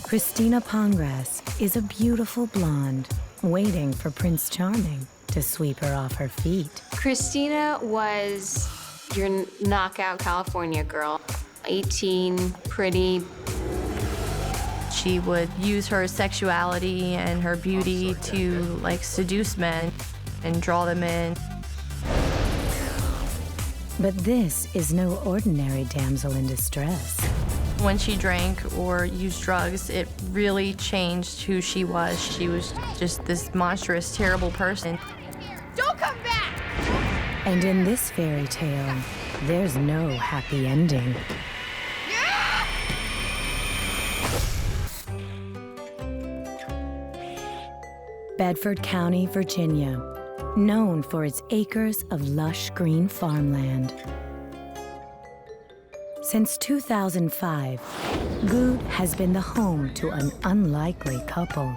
Kristina Pongracz is a beautiful blonde, waiting for Prince Charming to sweep her off her feet. Kristina was your knockout California girl. 18, pretty. She would use her sexuality and her beauty to, like, seduce men and draw them in. But this is no ordinary damsel in distress. When she drank or used drugs, it really changed who she was. She was just this monstrous, terrible person. Don't come back! And in this fairy tale, there's no happy ending. Bedford County, Virginia, known for its acres of lush green farmland. Since 2005, Good has been the home to an unlikely couple.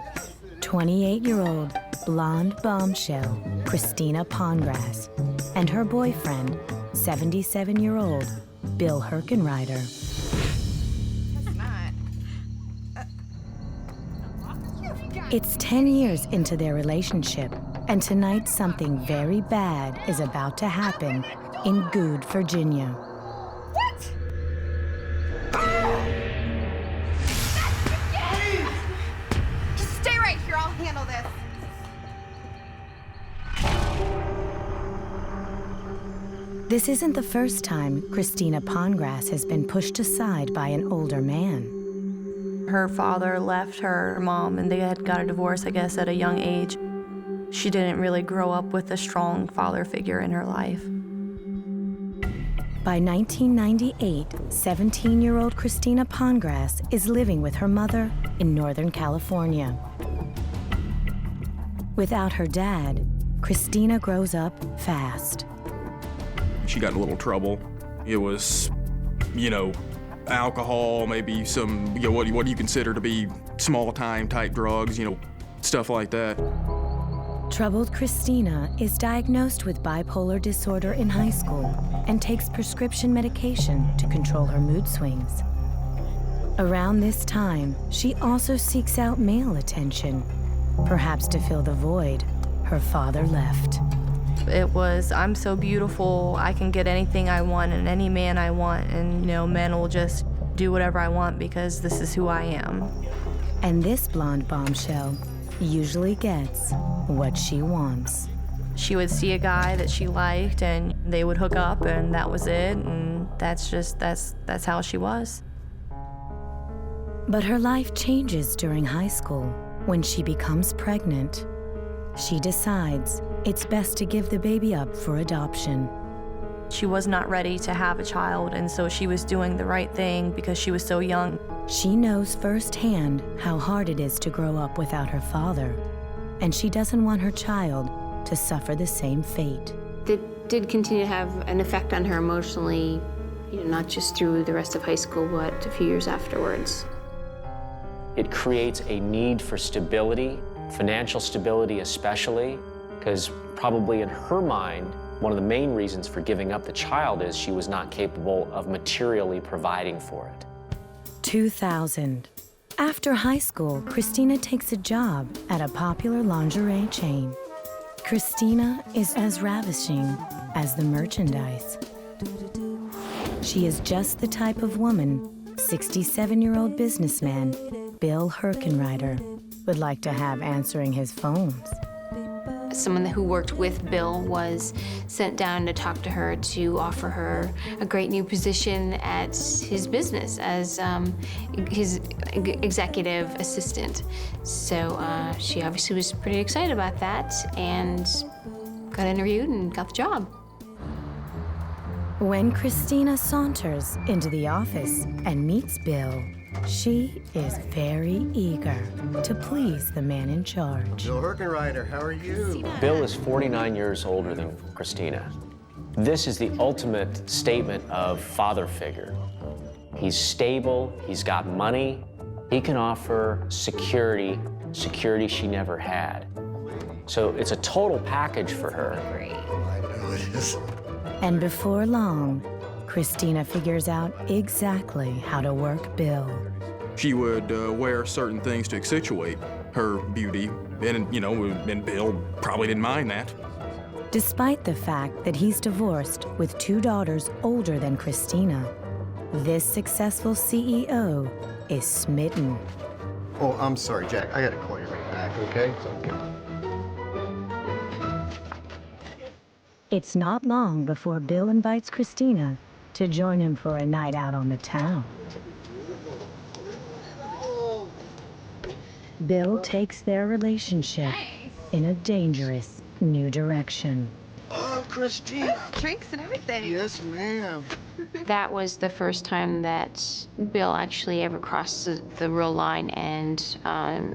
28-year-old blonde bombshell Kristina Pongracz and her boyfriend, 77-year-old Bill Herkenrider. It's 10 years into their relationship, and tonight something very bad is about to happen in Good, Virginia. What? Just stay right here, I'll handle this. This isn't the first time Kristina Pongracz has been pushed aside by an older man. Her father left her mom, and they had got a divorce, I guess, at a young age. She didn't really grow up with a strong father figure in her life. By 1998, 17-year-old Kristina Pongracz is living with her mother in Northern California. Without her dad, Kristina grows up fast. She got in a little trouble. It was, alcohol, maybe some, what do you consider to be small-time type drugs, stuff like that. Troubled Kristina is diagnosed with bipolar disorder in high school and takes prescription medication to control her mood swings. Around this time, she also seeks out male attention, perhaps to fill the void her father left. It was, I'm so beautiful, I can get anything I want and any man I want, and, men will just do whatever I want because this is who I am. And this blonde bombshell usually gets what she wants. She would see a guy that she liked, and they would hook up, and that was it, and that's how she was. But her life changes during high school when she becomes pregnant. She decides it's best to give the baby up for adoption. She was not ready to have a child, and so she was doing the right thing because she was so young. She knows firsthand how hard it is to grow up without her father, and she doesn't want her child to suffer the same fate. It did continue to have an effect on her emotionally, not just through the rest of high school, but a few years afterwards. It creates a need for stability, financial stability especially, because probably in her mind, one of the main reasons for giving up the child is she was not capable of materially providing for it. 2000. After high school, Kristina takes a job at a popular lingerie chain. Kristina is as ravishing as the merchandise. She is just the type of woman 67-year-old businessman Bill Herkenrider would like to have answering his phones. Someone who worked with Bill was sent down to talk to her to offer her a great new position at his business as his executive assistant. So she obviously was pretty excited about that and got interviewed and got the job. When Kristina saunters into the office and meets Bill, she is very eager to please the man in charge. Bill Herkenrider, how are you? Bill is 49 years older than Kristina. This is the ultimate statement of father figure. He's stable, he's got money, he can offer security she never had. So it's a total package for her. I know it is. And before long, Kristina figures out exactly how to work Bill. She would wear certain things to accentuate her beauty, and Bill probably didn't mind that. Despite the fact that he's divorced with 2 daughters older than Kristina, this successful CEO is smitten. Oh, I'm sorry, Jack. I gotta call you right back, okay? It's not long before Bill invites Kristina to join him for a night out on the town. Bill takes their relationship in a dangerous new direction. Oh, Christine. Drinks and everything. Yes, ma'am. That was the first time that Bill actually ever crossed the real line and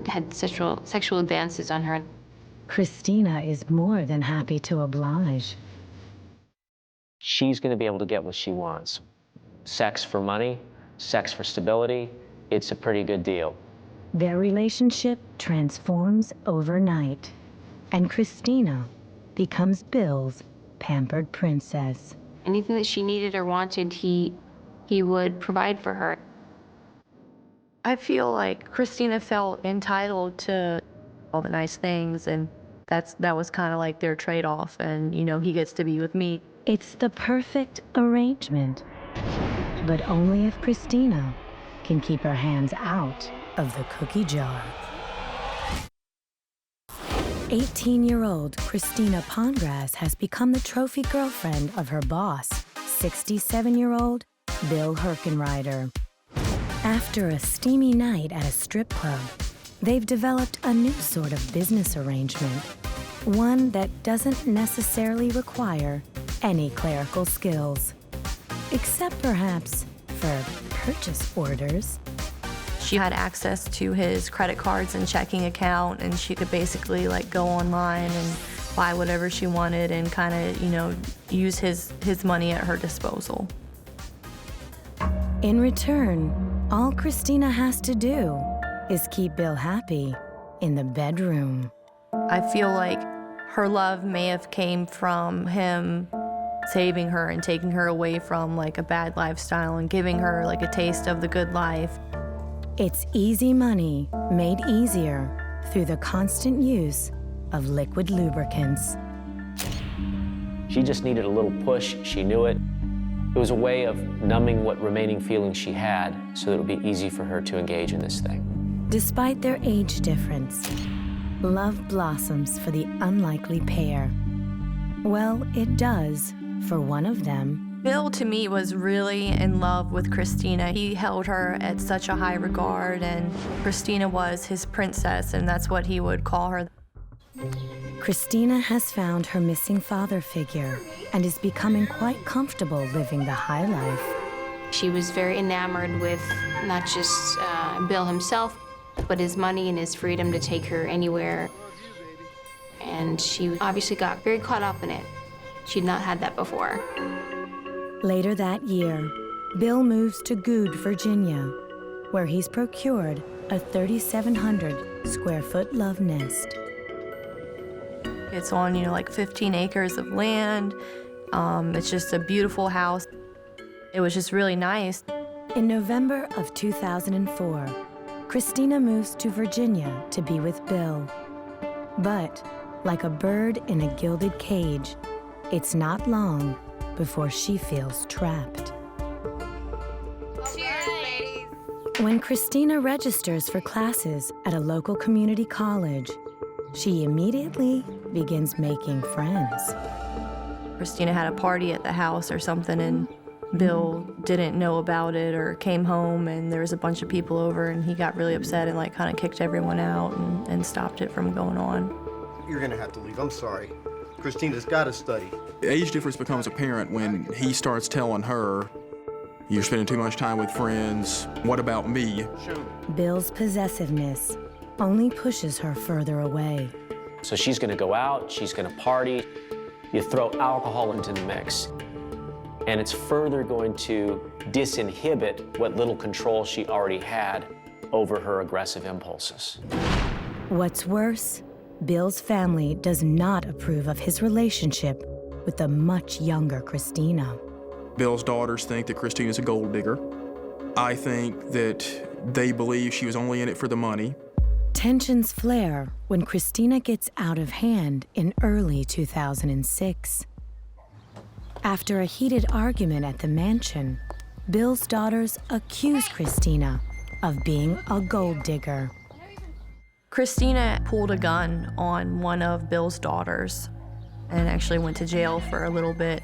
had sexual advances on her. Kristina is more than happy to oblige. She's going to be able to get what she wants. Sex for money, sex for stability. It's a pretty good deal. Their relationship transforms overnight, and Kristina becomes Bill's pampered princess. Anything that she needed or wanted, he would provide for her. I feel like Kristina felt entitled to all the nice things, and that was kind of like their trade-off, and he gets to be with me. It's the perfect arrangement, but only if Kristina can keep her hands out of the cookie jar. 18-year-old Kristina Pongracz has become the trophy girlfriend of her boss, 67-year-old Bill Herkenrider. After a steamy night at a strip club, they've developed a new sort of business arrangement, one that doesn't necessarily require any clerical skills, except perhaps for purchase orders. She had access to his credit cards and checking account, and she could basically go online and buy whatever she wanted and kind of, use his money at her disposal. In return, all Kristina has to do is keep Bill happy in the bedroom. I feel like her love may have came from him saving her and taking her away from a bad lifestyle and giving her a taste of the good life. It's easy money made easier through the constant use of liquid lubricants. She just needed a little push. She knew it. It was a way of numbing what remaining feelings she had so that it would be easy for her to engage in this thing. Despite their age difference, love blossoms for the unlikely pair. Well, it does for one of them. Bill, to me, was really in love with Kristina. He held her at such a high regard, and Kristina was his princess, and that's what he would call her. Kristina has found her missing father figure and is becoming quite comfortable living the high life. She was very enamored with not just Bill himself, but his money and his freedom to take her anywhere. And she obviously got very caught up in it. She'd not had that before. Later that year, Bill moves to Good, Virginia, where he's procured a 3,700 square foot love nest. It's on, 15 acres of land. It's just a beautiful house. It was just really nice. In November of 2004, Kristina moves to Virginia to be with Bill. But, like a bird in a gilded cage, it's not long before she feels trapped. Cheers, ladies. When Kristina registers for classes at a local community college, she immediately begins making friends. Kristina had a party at the house or something, and Bill didn't know about it or came home, and there was a bunch of people over, and he got really upset and kind of kicked everyone out and stopped it from going on. You're gonna have to leave. I'm sorry. Kristina's gotta study. The age difference becomes apparent when he starts telling her, "You're spending too much time with friends. What about me?" Bill's possessiveness only pushes her further away. So she's going to go out, she's going to party. You throw alcohol into the mix, and it's further going to disinhibit what little control she already had over her aggressive impulses. What's worse, Bill's family does not approve of his relationship with the much younger Kristina. Bill's daughters think that Kristina's a gold digger. I think that They believe she was only in it for the money. Tensions flare when Kristina gets out of hand in early 2006. After a heated argument at the mansion, Bill's daughters accuse Kristina of being a gold digger. Kristina pulled a gun on one of Bill's daughters and actually went to jail for a little bit.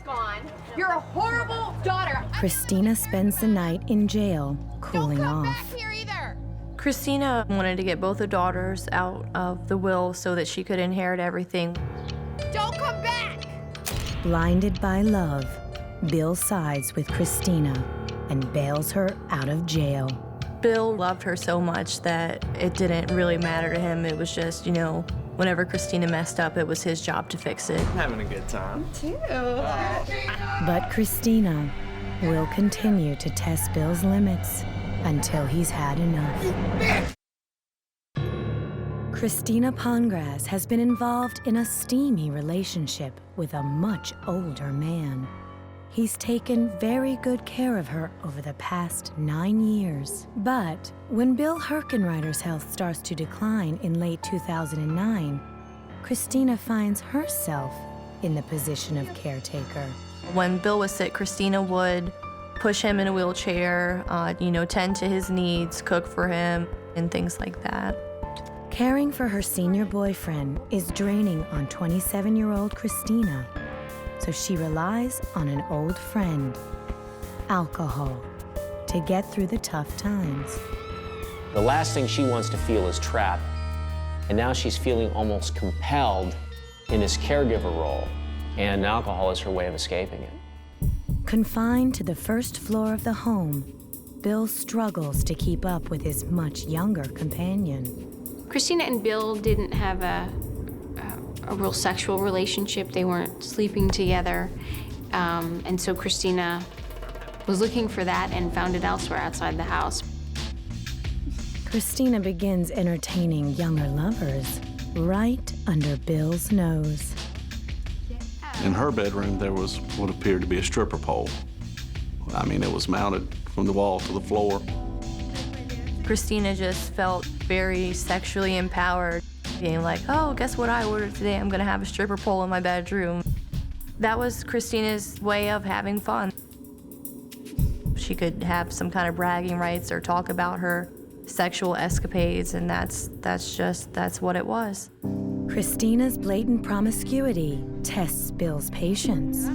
You're a horrible daughter. Kristina spends the night in jail, cooling Don't come off. back here either. Kristina wanted to get both the daughters out of the will so that she could inherit everything. Don't come back. Blinded by love, Bill sides with Kristina and bails her out of jail. Bill loved her so much that it didn't really matter to him. It was just, whenever Kristina messed up, it was his job to fix it. Having a good time. But Kristina will continue to test Bill's limits until he's had enough. Kristina Pongracz has been involved in a steamy relationship with a much older man. He's taken very good care of her over the past 9 years. But when Bill Herkenreiter's health starts to decline in late 2009, Kristina finds herself in the position of caretaker. When Bill was sick, Kristina would push him in a wheelchair, tend to his needs, cook for him, and things like that. Caring for her senior boyfriend is draining on 27-year-old Kristina, so she relies on an old friend, alcohol, to get through the tough times. The last thing she wants to feel is trapped, and now she's feeling almost compelled in this caregiver role, and alcohol is her way of escaping it. Confined to the first floor of the home, Bill struggles to keep up with his much younger companion. Kristina and Bill didn't have a real sexual relationship. They weren't sleeping together. And so Kristina was looking for that and found it elsewhere outside the house. Kristina begins entertaining younger lovers right under Bill's nose. In her bedroom, there was what appeared to be a stripper pole. I mean, it was mounted from the wall to the floor. Kristina just felt very sexually empowered, being like, oh, guess what I ordered today? I'm gonna have a stripper pole in my bedroom. That was Kristina's way of having fun. She could have some kind of bragging rights or talk about her sexual escapades, and that's what it was. Kristina's blatant promiscuity tests Bill's patience.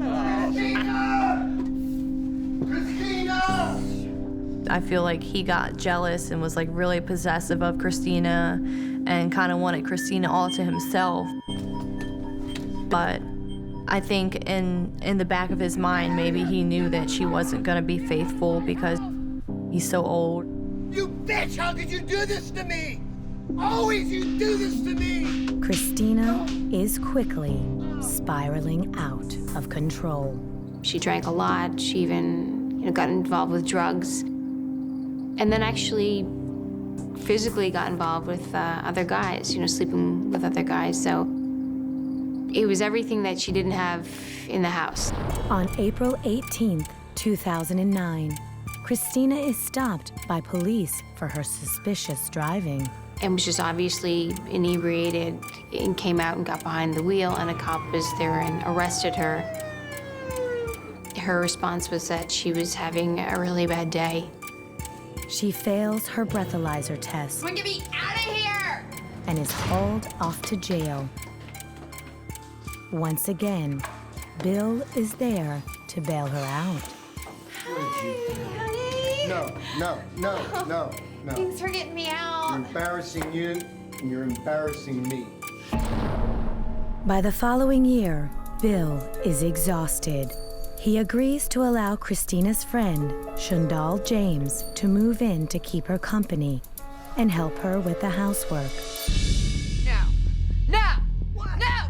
I feel like he got jealous and was like really possessive of Kristina and kind of wanted Kristina all to himself. But I think in the back of his mind, maybe he knew that she wasn't gonna be faithful because he's so old. You bitch, how could you do this to me? Always you do this to me! Kristina is quickly spiraling out of control. She drank a lot. She even got involved with drugs. And then actually physically got involved with other guys, sleeping with other guys. So it was everything that she didn't have in the house. On April 18th, 2009, Kristina is stopped by police for her suspicious driving. And was just obviously inebriated and came out and got behind the wheel, and a cop was there and arrested her. Her response was that she was having a really bad day. She fails her breathalyzer test Get me out of here! and is hauled off to jail. Once again, Bill is there to bail her out. No. Thanks for getting me out. You're embarrassing you, and you're embarrassing me. By the following year, Bill is exhausted. He agrees to allow Kristina's friend, Shundal James, to move in to keep her company and help her with the housework. No!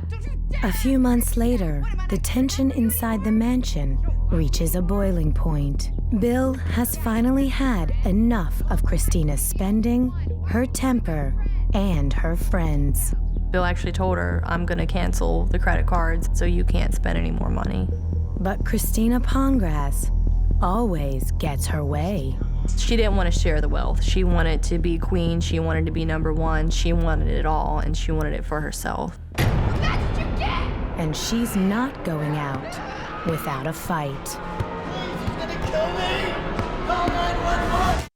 Don't you dare! A few months later, the tension inside the mansion reaches a boiling point. Bill has finally had enough of Kristina's spending, her temper, and her friends. Bill actually told her, I'm gonna cancel the credit cards so you can't spend any more money. But Kristina Pongracz always gets her way. She didn't want to share the wealth. She wanted to be queen. She wanted to be number one. She wanted it all, and she wanted it for herself. That's what you get! And she's not going out without a fight. He's gonna kill me! Call 911!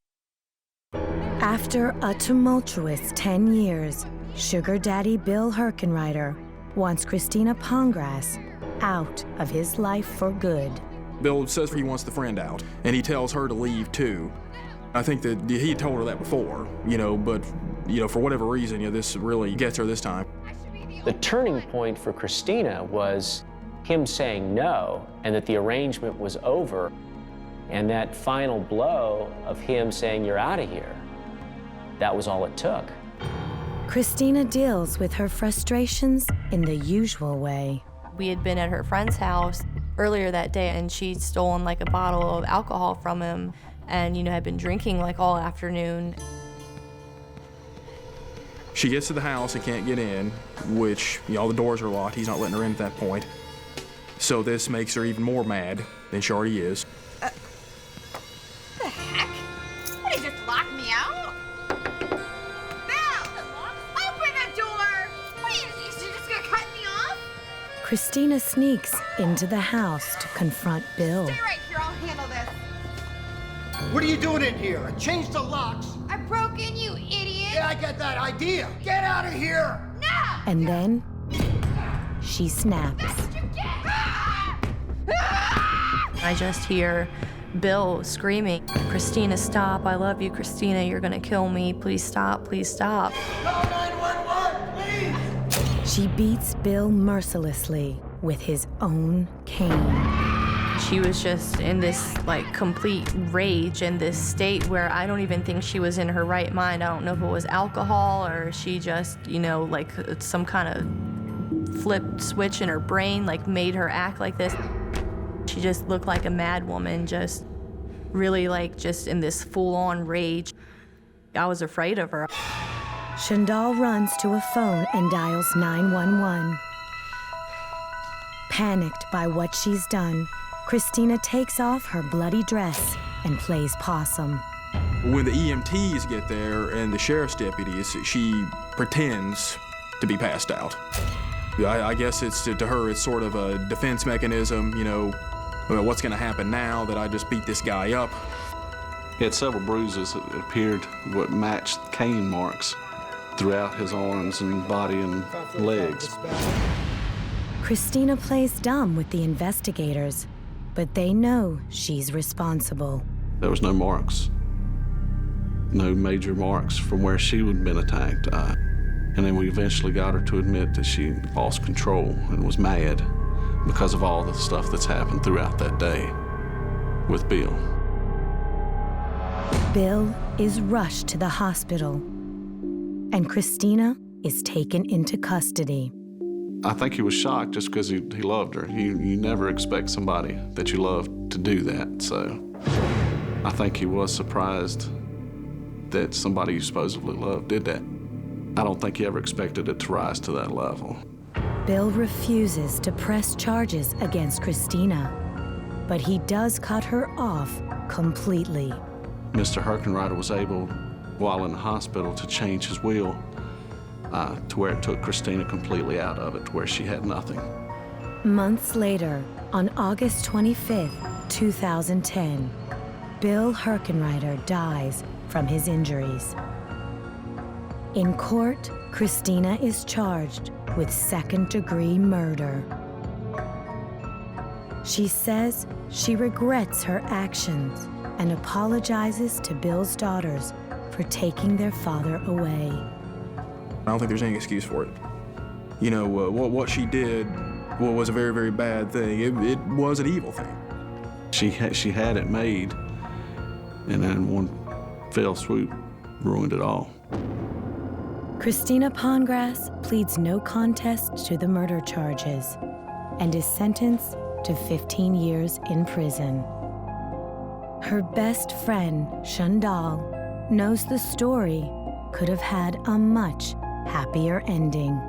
After a tumultuous 10 years, Sugar Daddy Bill Herkenreiter wants Kristina Pongracz out of his life for good. Bill says he wants the friend out, and he tells her to leave too. I think that he told her that before, but, for whatever reason, this really gets her this time. The turning point for Kristina was him saying no, and that the arrangement was over, and that final blow of him saying, "You're out of here." That was all it took. Kristina deals with her frustrations in the usual way. We had been at her friend's house earlier that day, and she'd stolen like a bottle of alcohol from him, and had been drinking like all afternoon. She gets to the house and can't get in, which, all the doors are locked. He's not letting her in at that point. So this makes her even more mad than she already is. The heck? What, he just locked me out? Bill! Open the door! What, you just gonna cut me off? Kristina sneaks into the house to confront Bill. Stay right here, I'll handle this. What are you doing in here? I changed the locks. I broke in, you idiot! Yeah, I get that idea. Get out of here! No! And then she snaps. That's what you get! I just hear Bill screaming, "Kristina, stop. I love you, Kristina. You're gonna kill me. Please stop. Please stop." Call 911, please! She beats Bill mercilessly with his own cane. She was just in this complete rage and this state where I don't even think she was in her right mind. I don't know if it was alcohol or she just, some kind of flipped switch in her brain, made her act like this. She just looked like a mad woman, just really just in this full-on rage. I was afraid of her. Shandal runs to a phone and dials 911. Panicked by what she's done, Kristina takes off her bloody dress and plays possum. When the EMTs get there and the sheriff's deputies, she pretends to be passed out. I guess to her, it's sort of a defense mechanism, what's gonna happen now that I just beat this guy up? He had several bruises that appeared what matched cane marks throughout his arms and body and legs. Kristina plays dumb with the investigators, but they know she's responsible. There was no marks, no major marks from where she would have been attacked. And then we eventually got her to admit that she lost control and was mad because of all the stuff that's happened throughout that day with Bill. Bill is rushed to the hospital, and Kristina is taken into custody. I think he was shocked just because he loved her. You never expect somebody that you love to do that, so I think he was surprised that somebody you supposedly loved did that. I don't think he ever expected it to rise to that level. Bill refuses to press charges against Kristina, but he does cut her off completely. Mr. Herkenreiter was able, while in the hospital, to change his will to where it took Kristina completely out of it, to where she had nothing. Months later, on August 25th, 2010, Bill Herkenreiter dies from his injuries. In court, Kristina is charged with second-degree murder. She says she regrets her actions and apologizes to Bill's daughters for taking their father away. I don't think there's any excuse for it. What she did was a very, very bad thing. It was an evil thing. She had it made, and then one fell swoop ruined it all. Kristina Pongracz pleads no contest to the murder charges and is sentenced to 15 years in prison. Her best friend, Shandal, knows the story could have had a much happier ending.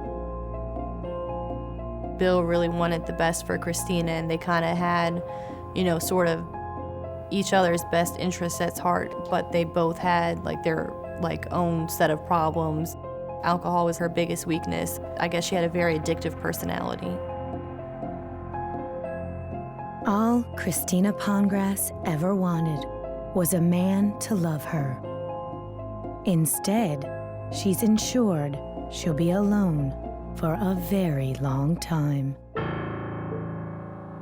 Bill really wanted the best for Kristina, and they kind of had, sort of each other's best interests at heart, but they both had like their own set of problems. Alcohol was her biggest weakness. I guess she had a very addictive personality. All Kristina Pongracz ever wanted was a man to love her. Instead, she's ensured she'll be alone for a very long time.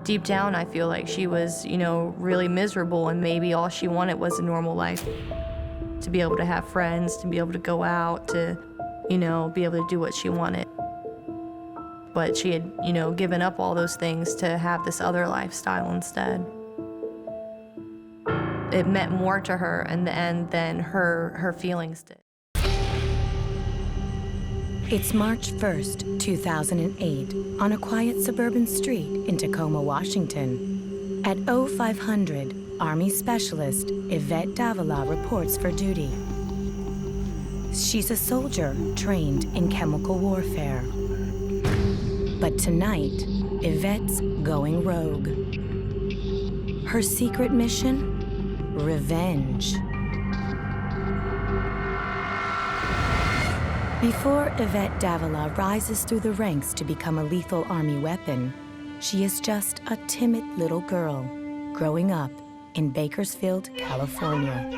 Deep down, I feel like she was, really miserable, and maybe all she wanted was a normal life. To be able to have friends, to be able to go out, to, be able to do what she wanted. But she had, given up all those things to have this other lifestyle instead. It meant more to her in the end than her feelings did. It's March 1st, 2008, on a quiet suburban street in Tacoma, Washington. At 0500, Army Specialist Ivette Davila reports for duty. She's a soldier trained in chemical warfare. But tonight, Yvette's going rogue. Her secret mission? Revenge. Before Ivette Davila rises through the ranks to become a lethal Army weapon, she is just a timid little girl growing up in Bakersfield, California.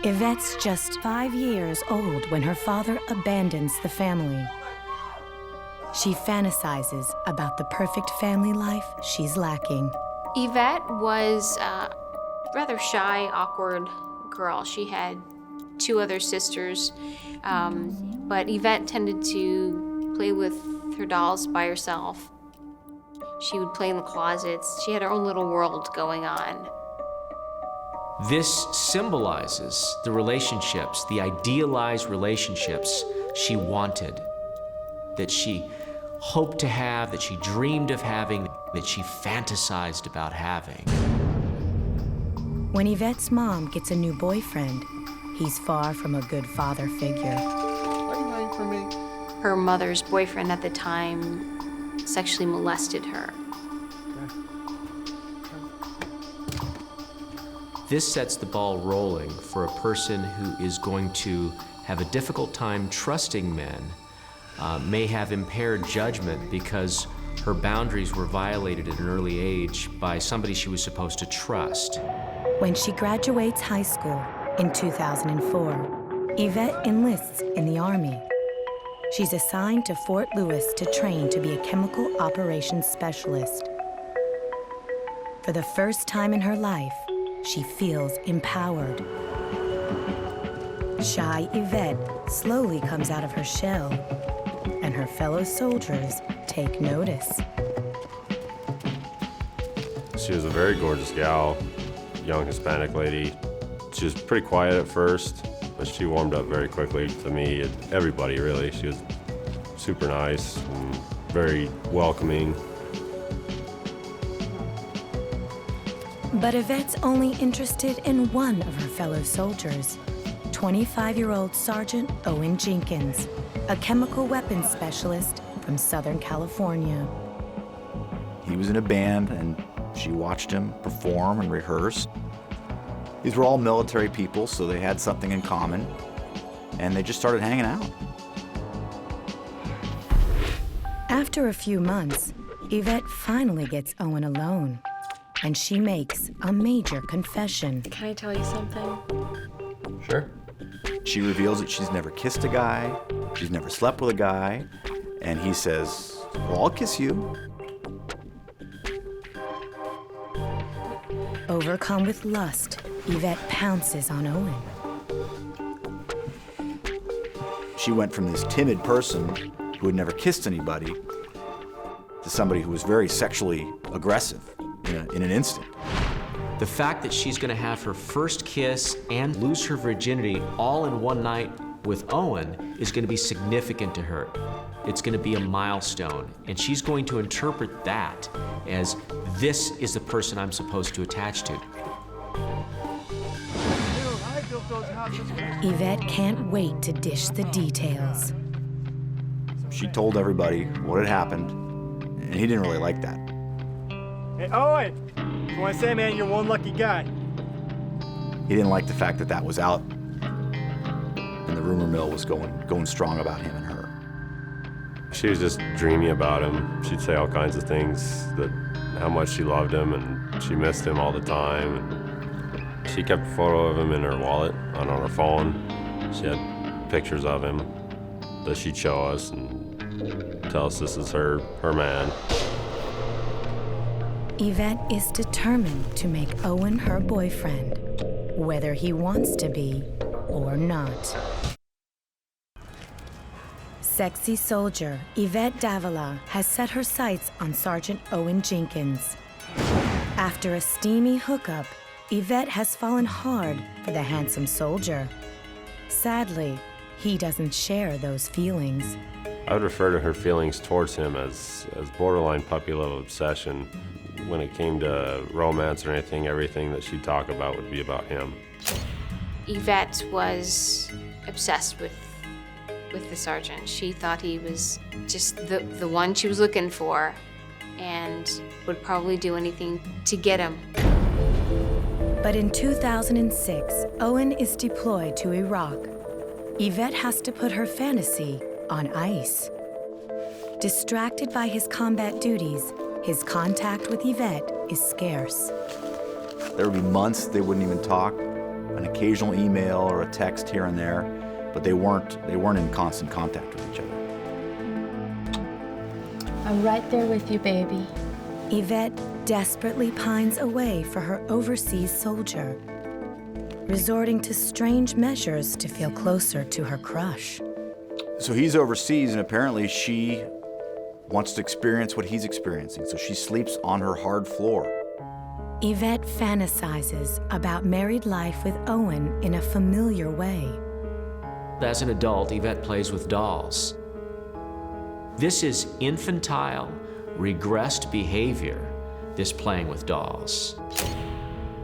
Yvette's just 5 years old when her father abandons the family. She fantasizes about the perfect family life she's lacking. Ivette was a rather shy, awkward girl. She had 2 other sisters, but Ivette tended to play with her dolls by herself. She would play in the closets. She had her own little world going on. This symbolizes the relationships, the idealized relationships she wanted, that she hoped to have, that she dreamed of having, that she fantasized about having. When Yvette's mom gets a new boyfriend, he's far from a good father figure. Are you waiting for me? Her mother's boyfriend at the time sexually molested her. This sets the ball rolling for a person who is going to have a difficult time trusting men, may have impaired judgment because her boundaries were violated at an early age by somebody she was supposed to trust. When she graduates high school in 2004, Yvette enlists in the Army. She's assigned to Fort Lewis to train to be a chemical operations specialist. For the first time in her life, she feels empowered. Shy Yvette slowly comes out of her shell, and her fellow soldiers take notice. She was a very gorgeous gal, young Hispanic lady. She was pretty quiet at first, but she warmed up very quickly to me and everybody, really. She was super nice and very welcoming. But Yvette's only interested in one of her fellow soldiers, 25-year-old Sergeant Owen Jenkins, a chemical weapons specialist from Southern California. He was in a band, and she watched him perform and rehearse. These were all military people, so they had something in common, and they just started hanging out. After a few months, Yvette finally gets Owen alone, and she makes a major confession. Can I tell you something? Sure. She reveals that she's never kissed a guy, she's never slept with a guy, and he says, "Well, I'll kiss you." Overcome with lust, Yvette pounces on Owen. She went from this timid person who had never kissed anybody to somebody who was very sexually aggressive in an instant. The fact that she's gonna have her first kiss and lose her virginity all in one night with Owen is gonna be significant to her. It's gonna be a milestone, and she's going to interpret that as, this is the person I'm supposed to attach to. Yvette can't wait to dish the details. She told everybody what had happened, and he didn't really like that. Hey, Owen! I want to say, man, you're one lucky guy. He didn't like the fact that that was out, and the rumor mill was going strong about him and her. She was just dreamy about him. She'd say all kinds of things, that how much she loved him and she missed him all the time. And she kept a photo of him in her wallet and on her phone. She had pictures of him that she'd show us and tell us this is her man. Ivette is determined to make Owen her boyfriend, whether he wants to be or not. Sexy soldier Ivette Davila has set her sights on Sergeant Owen Jenkins. After a steamy hookup, Ivette has fallen hard for the handsome soldier. Sadly, he doesn't share those feelings. I would refer to her feelings towards him as borderline puppy love obsession. When it came to romance or anything, everything that she'd talk about would be about him. Ivette was obsessed with the sergeant. She thought he was just the one she was looking for and would probably do anything to get him. But in 2006, Owen is deployed to Iraq. Ivette has to put her fantasy on ice. Distracted by his combat duties, his contact with Ivette is scarce. There would be months they wouldn't even talk, an occasional email or a text here and there, but they weren't in constant contact with each other. I'm right there with you, baby. Ivette desperately pines away for her overseas soldier, resorting to strange measures to feel closer to her crush. So he's overseas, and apparently she wants to experience what he's experiencing, so she sleeps on her hard floor. Ivette fantasizes about married life with Owen in a familiar way. As an adult, Ivette plays with dolls. This is infantile, regressed behavior, this playing with dolls.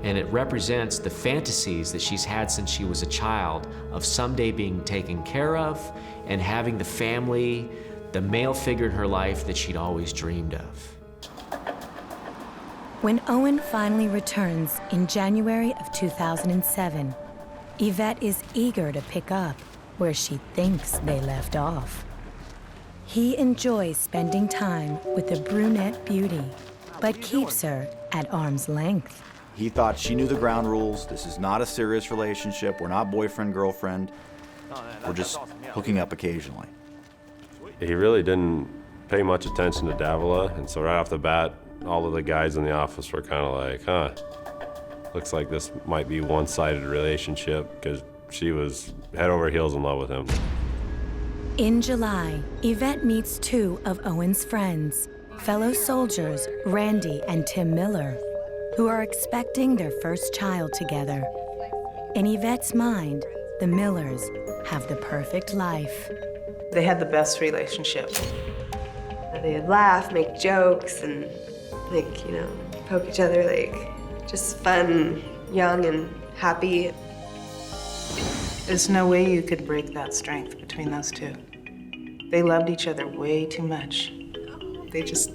And it represents the fantasies that she's had since she was a child of someday being taken care of and having the family, the male figure in her life that she'd always dreamed of. When Owen finally returns in January of 2007, Ivette is eager to pick up where she thinks they left off. He enjoys spending time with the brunette beauty, but keeps her at arm's length. He thought she knew the ground rules. This is not a serious relationship. We're not boyfriend, girlfriend. We're just hooking up occasionally. He really didn't pay much attention to Davila, and so right off the bat, all of the guys in the office were kind of like, huh, looks like this might be one-sided relationship, because she was head over heels in love with him. In July, Ivette meets two of Owen's friends, fellow soldiers Randy and Tim Miller, who are expecting their first child together. In Yvette's mind, the Millers have the perfect life. They had the best relationship. They'd laugh, make jokes, and poke each other, just fun, young and happy. There's no way you could break that strength between those two. They loved each other way too much. They just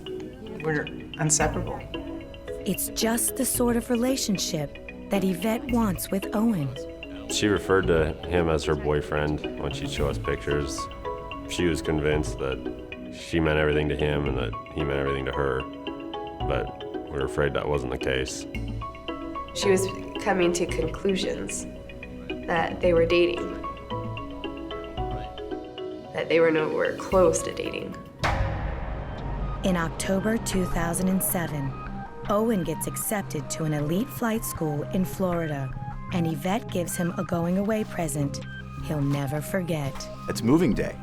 were inseparable. It's just the sort of relationship that Ivette wants with Owen. She referred to him as her boyfriend when she'd show us pictures. She was convinced that she meant everything to him and that he meant everything to her, but we were afraid that wasn't the case. She was coming to conclusions that they were dating, that they were nowhere close to dating. In October 2007, Owen gets accepted to an elite flight school in Florida, and Ivette gives him a going-away present he'll never forget. It's moving day,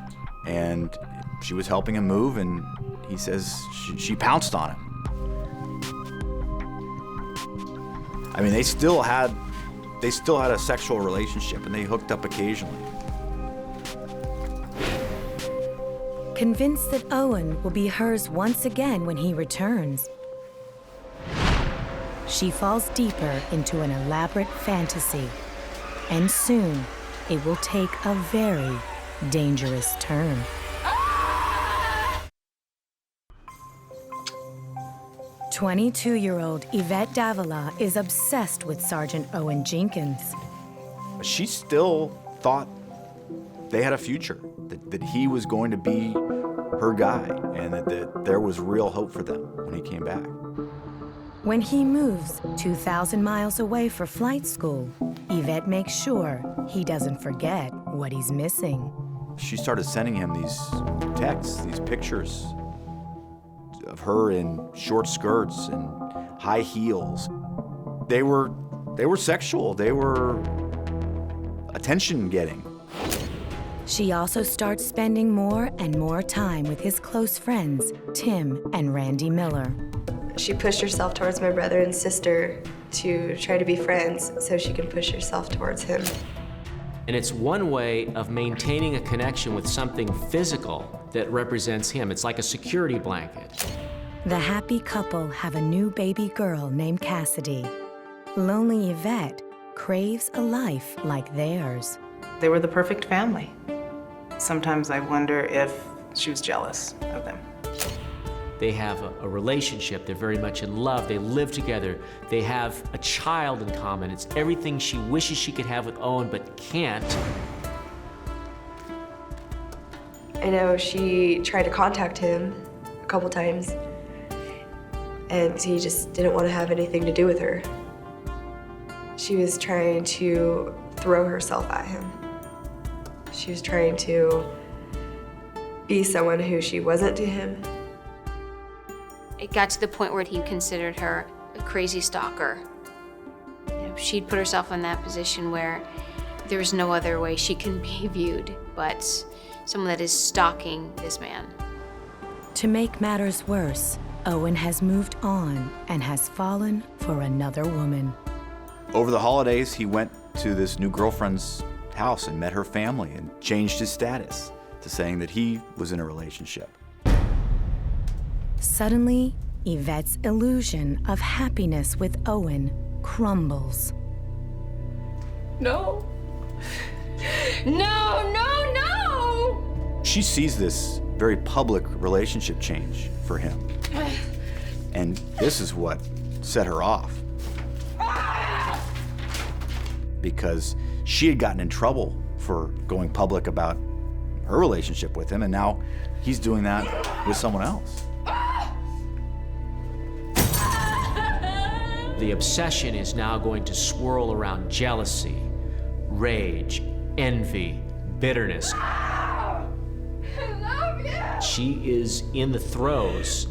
and she was helping him move, and he says she pounced on him. I mean, they still had a sexual relationship, and they hooked up occasionally. Convinced that Owen will be hers once again when he returns, she falls deeper into an elaborate fantasy, and soon it will take a very dangerous turn. 22-year-old Ivette Davila is obsessed with Sergeant Owen Jenkins. She still thought they had a future, that he was going to be her guy, and that there was real hope for them when he came back. When he moves 2,000 miles away for flight school, Ivette makes sure he doesn't forget what he's missing. She started sending him these texts, these pictures of her in short skirts and high heels. They were sexual. They were attention-getting. She also starts spending more and more time with his close friends, Tim and Randy Miller. She pushed herself towards my brother and sister to try to be friends so she can push herself towards him. And it's one way of maintaining a connection with something physical that represents him. It's like a security blanket. The happy couple have a new baby girl named Cassidy. Lonely Ivette craves a life like theirs. They were the perfect family. Sometimes I wonder if she was jealous of them. They have a relationship. They're very much in love. They live together. They have a child in common. It's everything she wishes she could have with Owen but can't. I know she tried to contact him a couple times, and he just didn't want to have anything to do with her. She was trying to throw herself at him. She was trying to be someone who she wasn't to him. It got to the point where he considered her a crazy stalker. You know, she'd put herself in that position where there was no other way she can be viewed but someone that is stalking this man. To make matters worse, Owen has moved on and has fallen for another woman. Over the holidays, he went to this new girlfriend's house and met her family and changed his status to saying that he was in a relationship. Suddenly, Yvette's illusion of happiness with Owen crumbles. No. No, no, no! She sees this very public relationship change for him. And this is what set her off. Because she had gotten in trouble for going public about her relationship with him, and now he's doing that with someone else. The obsession is now going to swirl around jealousy, rage, envy, bitterness. She is in the throes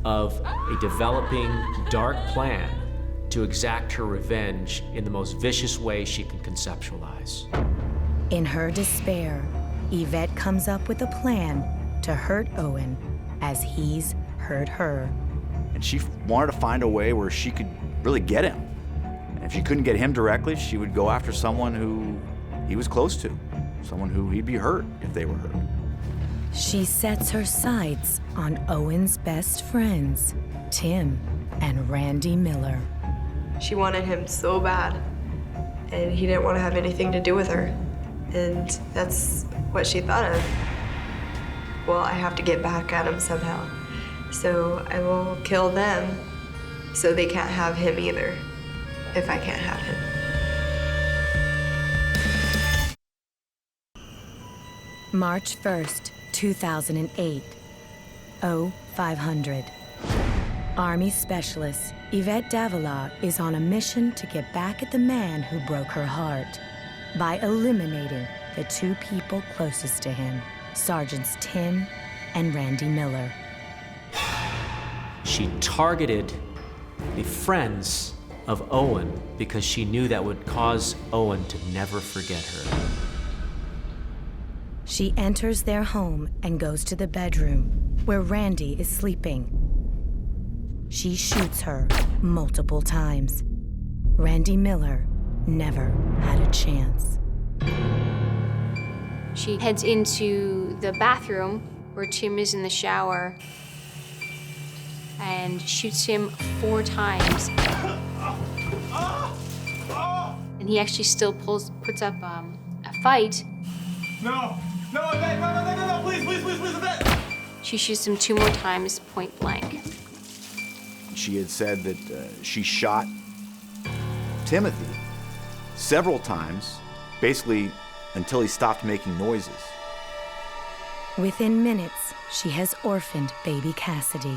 of a developing dark plan to exact her revenge in the most vicious way she can conceptualize. In her despair, Yvette comes up with a plan to hurt Owen as he's hurt her. And she wanted to find a way where she could really get him. And if she couldn't get him directly, she would go after someone who he was close to, someone who he'd be hurt if they were hurt. She sets her sights on Owen's best friends, Tim and Randy Miller. She wanted him so bad, and he didn't want to have anything to do with her. And that's what she thought of. Well, I have to get back at him somehow. So I will kill them so they can't have him either, if I can't have him. March 1st, 2008, 0500. Army Specialist Ivette Davila is on a mission to get back at the man who broke her heart by eliminating the two people closest to him, Sergeants Tim and Randy Miller. She targeted the friends of Owen because she knew that would cause Owen to never forget her. She enters their home and goes to the bedroom where Randy is sleeping. She shoots her multiple times. Randy Miller never had a chance. She heads into the bathroom where Tim is in the shower and shoots him 4 times. And he actually still puts up a fight. No, Yvette, no, please, Yvette. She shoots him 2 more times, point blank. She had said that she shot Timothy several times, basically until he stopped making noises. Within minutes, she has orphaned baby Cassidy.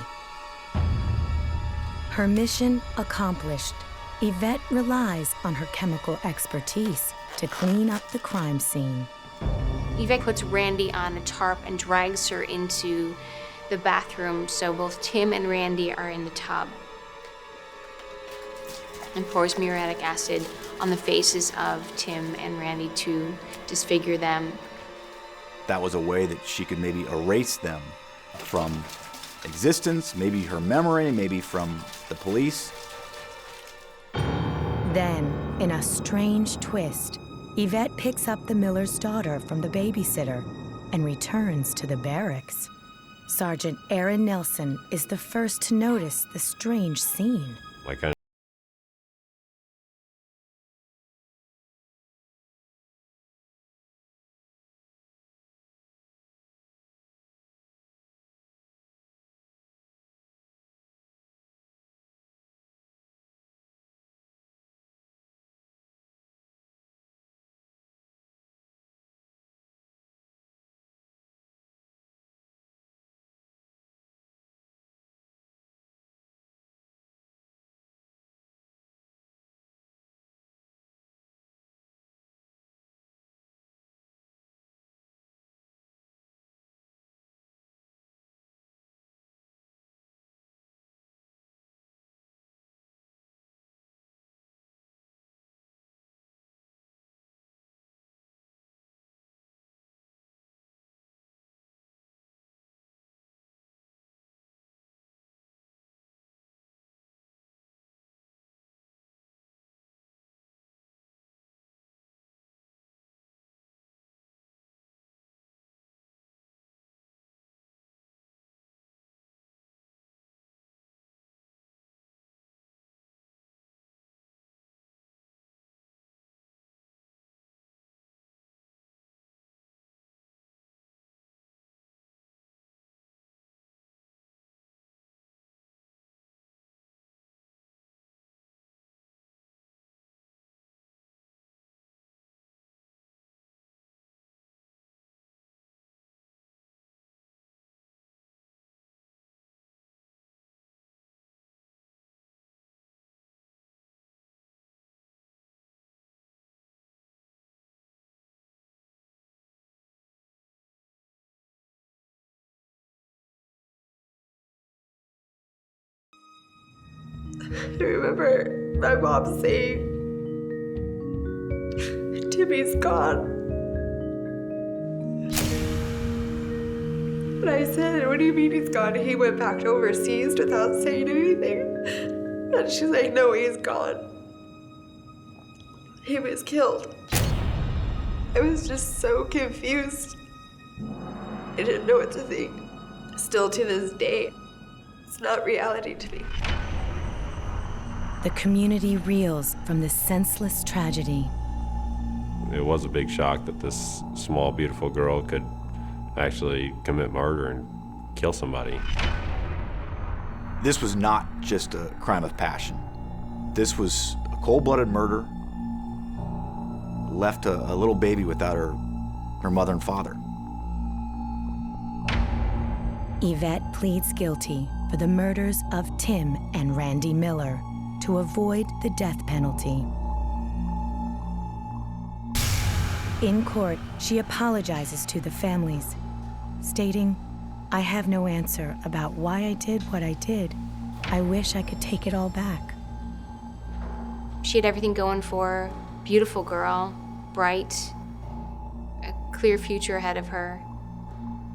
Her mission accomplished, Ivette relies on her chemical expertise to clean up the crime scene. Ivette puts Randy on a tarp and drags her into the bathroom so both Tim and Randy are in the tub, and pours muriatic acid on the faces of Tim and Randy to disfigure them. That was a way that she could maybe erase them from existence, maybe her memory, maybe from the police. Then, in a strange twist, Ivette picks up the miller's daughter from the babysitter and returns to the barracks. Sergeant Aaron Nelson is the first to notice the strange scene. Like I remember my mom saying, "Timmy's gone." And I said, "What do you mean he's gone?" He went back overseas without saying anything. And she's like, "No, he's gone. He was killed." I was just so confused. I didn't know what to think. Still to this day, it's not reality to me. The community reels from this senseless tragedy. It was a big shock that this small, beautiful girl could actually commit murder and kill somebody. This was not just a crime of passion. This was a cold-blooded murder. Left a little baby without her mother and father. Ivette pleads guilty for the murders of Tim and Randy Miller to avoid the death penalty. In court, she apologizes to the families, stating, "I have no answer about why I did what I did. I wish I could take it all back." She had everything going for her. Beautiful girl, bright, a clear future ahead of her.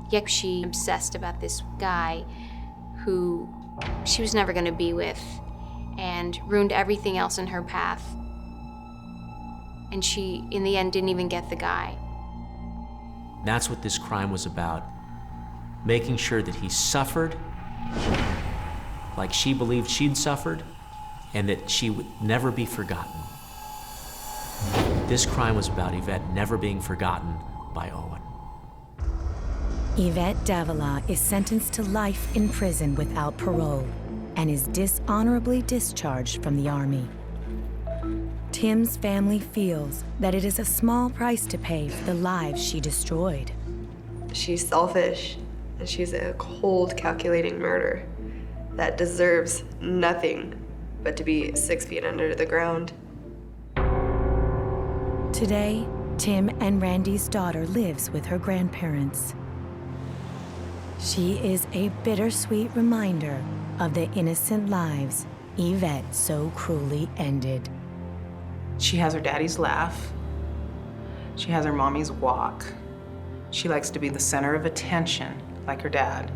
Yet she obsessed about this guy who she was never going to be with, and ruined everything else in her path. And she, in the end, didn't even get the guy. That's what this crime was about. Making sure that he suffered like she believed she'd suffered, and that she would never be forgotten. This crime was about Ivette never being forgotten by Owen. Ivette Davila is sentenced to life in prison without parole and is dishonorably discharged from the Army. Tim's family feels that it is a small price to pay for the lives she destroyed. She's selfish, and she's a cold, calculating murderer that deserves nothing but to be 6 feet under the ground. Today, Tim and Randy's daughter lives with her grandparents. She is a bittersweet reminder of the innocent lives Ivette so cruelly ended. She has her daddy's laugh. She has her mommy's walk. She likes to be the center of attention, like her dad.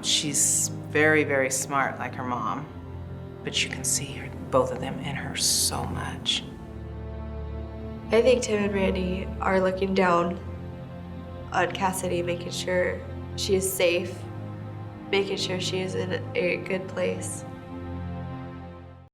She's very, very smart, like her mom. But you can see both of them in her so much. I think Tim and Randy are looking down on Cassidy, making sure she is safe, making sure she is in a good place.